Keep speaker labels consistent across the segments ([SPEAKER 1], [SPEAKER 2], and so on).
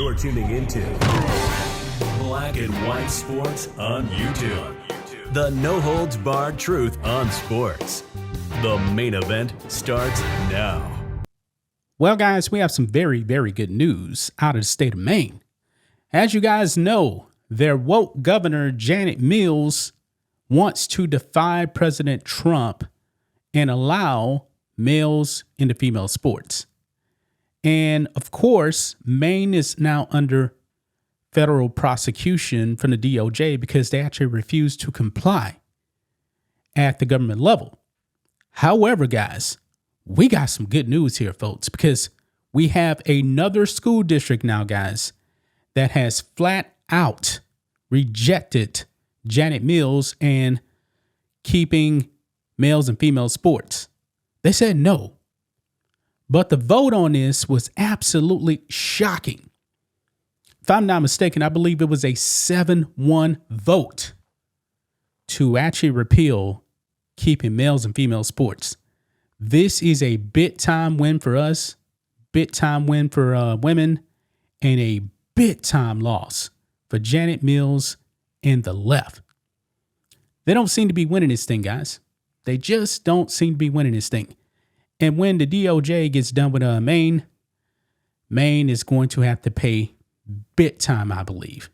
[SPEAKER 1] You're tuning into Black and White Sports on YouTube. The no-holds-barred truth on sports. The main event starts now.
[SPEAKER 2] Well, guys, we have some very, very good news out of the state of Maine. As you guys know, their woke governor, Janet Mills, wants to defy President Trump and allow males into female sports. And of course, Maine is now under federal prosecution from the DOJ because they actually refused to comply at the government level. However, guys, we got some good news here, folks, because we have another school district now, guys, that has flat out rejected Janet Mills and keeping males and female sports. They said no. But the vote on this was absolutely shocking. If I'm not mistaken, I believe it was a 7-1 vote to actually repeal keeping males and female sports. This is a big time win for us, big time win for women, and a big time loss for Janet Mills and the left. They don't seem to be winning this thing, guys. They just don't seem to be winning this thing. And when the DOJ gets done with Maine is going to have to pay big time, I believe.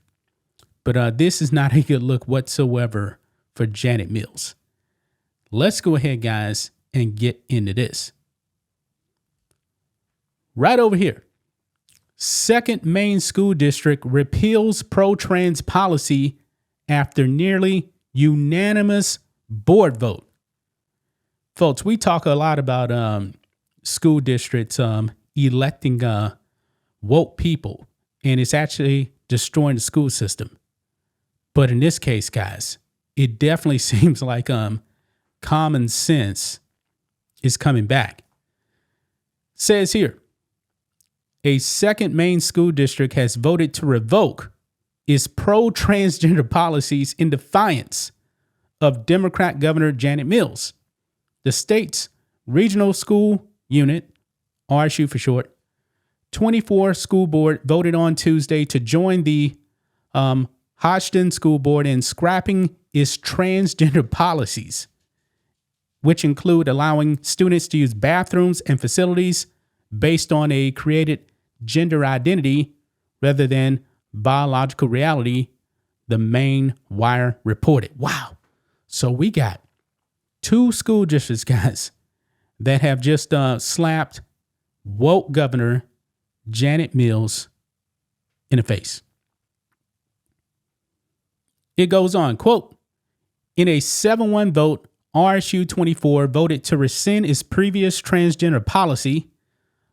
[SPEAKER 2] But this is not a good look whatsoever for Janet Mills. Let's go ahead, guys, and get into this. Right over here. Second Maine school district repeals pro-trans policy after nearly unanimous board vote. Folks, we talk a lot about school districts electing woke people, and it's actually destroying the school system. But in this case, guys, it definitely seems like common sense is coming back. Says here, a second Maine school district has voted to revoke its pro-transgender policies in defiance of Democrat Governor Janet Mills. The state's regional school unit, RSU for short, 24 school board voted on Tuesday to join the Hodgson School Board in scrapping its transgender policies, which include allowing students to use bathrooms and facilities based on a created gender identity rather than biological reality, the Maine Wire reported. Wow. So we got two school districts, guys, that have just slapped woke governor Janet Mills in the face. It goes on, quote, in a 7-1 vote, RSU 24 voted to rescind its previous transgender policy.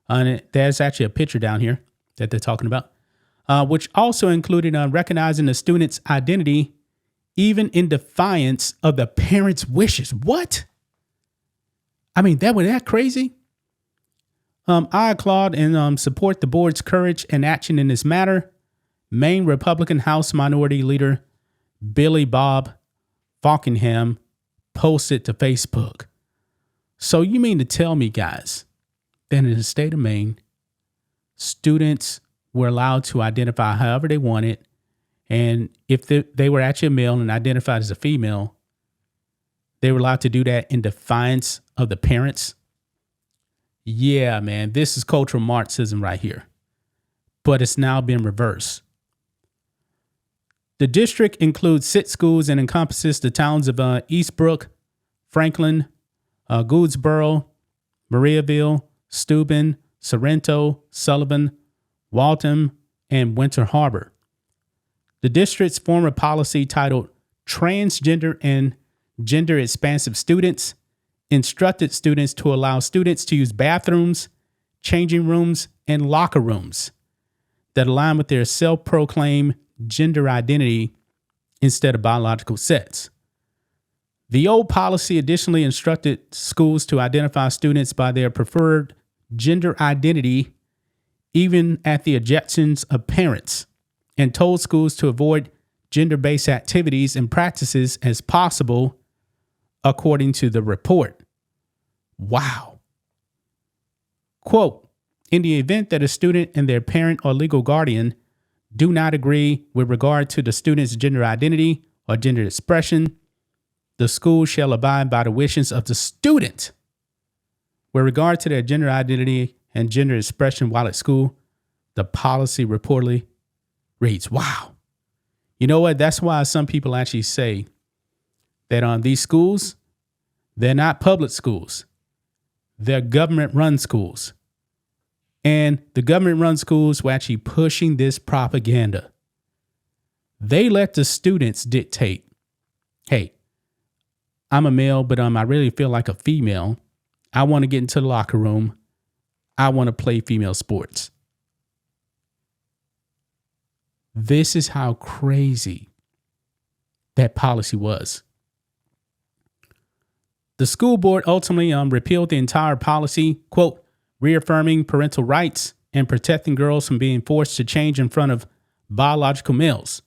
[SPEAKER 2] And there's actually a picture down here that they're talking about, which also included recognizing the student's identity even in defiance of the parents' wishes. What? I mean, was that crazy? I applaud and support the board's courage and action in this matter. Maine Republican House Minority Leader Billy Bob Falkenham posted to Facebook. So you mean to tell me, guys, that in the state of Maine, students were allowed to identify however they wanted, and if they were actually a male and identified as a female, they were allowed to do that in defiance of the parents? Yeah, man, this is cultural Marxism right here. But it's now been reversed. The district includes 6 schools and encompasses the towns of Eastbrook, Franklin, Goodsboro, Mariaville, Steuben, Sorrento, Sullivan, Waltham, and Winter Harbor. The district's former policy titled Transgender and Gender Expansive Students instructed students to allow students to use bathrooms, changing rooms, and locker rooms that align with their self-proclaimed gender identity instead of biological sex. The old policy additionally instructed schools to identify students by their preferred gender identity, even at the objections of parents, and told schools to avoid gender-based activities and practices as possible, according to the report. Wow. Quote, in the event that a student and their parent or legal guardian do not agree with regard to the student's gender identity or gender expression, the school shall abide by the wishes of the student. With regard to their gender identity and gender expression while at school, the policy reportedly reads, wow. You know what? That's why some people actually say that these schools, they're not public schools. They're government-run schools. And the government-run schools were actually pushing this propaganda. They let the students dictate, hey, I'm a male, but I really feel like a female. I want to get into the locker room. I want to play female sports. This is how crazy that policy was. The school board ultimately repealed the entire policy, quote, reaffirming parental rights and protecting girls from being forced to change in front of biological males.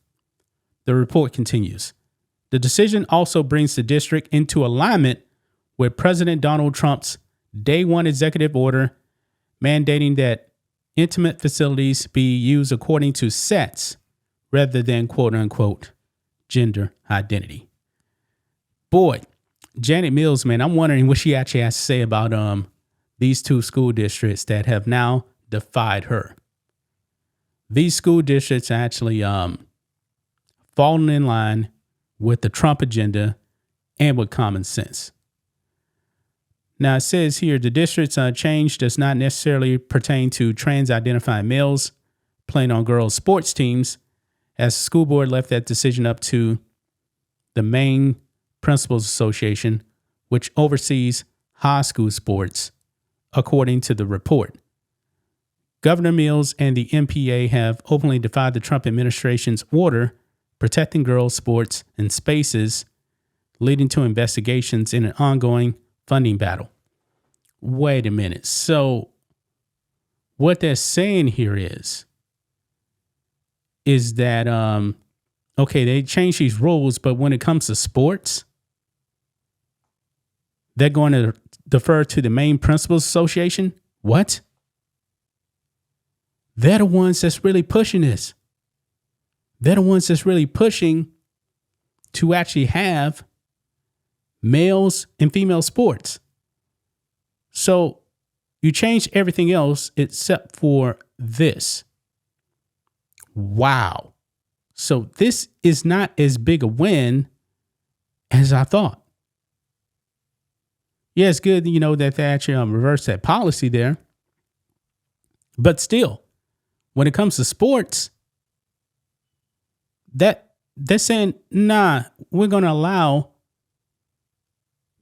[SPEAKER 2] The report continues. The decision also brings the district into alignment with President Donald Trump's Day 1 executive order mandating that intimate facilities be used according to sex rather than quote unquote gender identity. Boy, Janet Mills, man, I'm wondering what she actually has to say about these two school districts that have now defied her. These school districts actually fallen in line with the Trump agenda and with common sense. Now, it says here, the district's change does not necessarily pertain to trans-identifying males playing on girls' sports teams, as the school board left that decision up to the Maine Principals Association, which oversees high school sports, according to the report. Governor Mills and the MPA have openly defied the Trump administration's order protecting girls' sports and spaces, leading to investigations in an ongoing funding battle. Wait a minute. So what they're saying here is that, okay, they changed these rules, but when it comes to sports, they're going to defer to the Maine Principals Association? What? They're the ones that's really pushing this. They're the ones that's really pushing to actually have males and female sports. So you change everything else except for this. Wow. So this is not as big a win as I thought. Yeah, it's good, that they actually reversed that policy there. But still, when it comes to sports, they're saying, nah, we're going to allow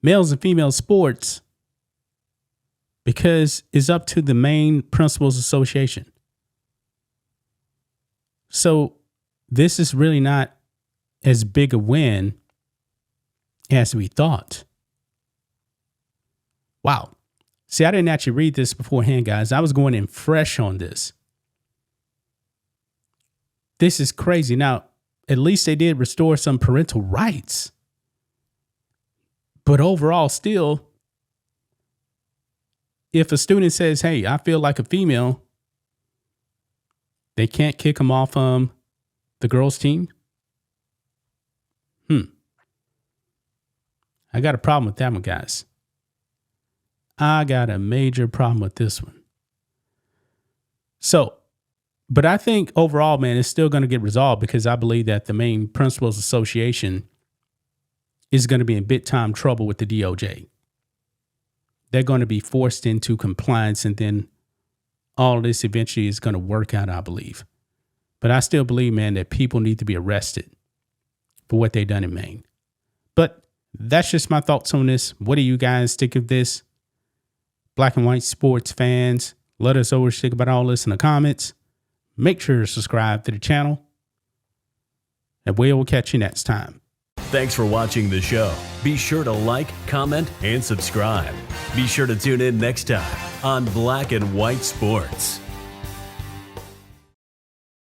[SPEAKER 2] males and female sports because it's up to the Maine Principals Association. So this is really not as big a win as we thought. Wow. See, I didn't actually read this beforehand, guys. I was going in fresh on this. This is crazy. Now, at least they did restore some parental rights. But overall, still, if a student says, hey, I feel like a female, they can't kick them off the girls' team? I got a problem with that one, guys. I got a major problem with this one. So, but I think overall, man, it's still going to get resolved because I believe that the Maine Principals Association is going to be in big time trouble with the DOJ. They're going to be forced into compliance, and then all of this eventually is going to work out, I believe. But I still believe, man, that people need to be arrested for what they've done in Maine. But that's just my thoughts on this. What do you guys think of this? Black and white sports fans, let us know what you think about all this in the comments. Make sure to subscribe to the channel, and we will catch you next time.
[SPEAKER 1] Thanks for watching the show. Be sure to like, comment, and subscribe. Be sure to tune in next time on Black and White Sports.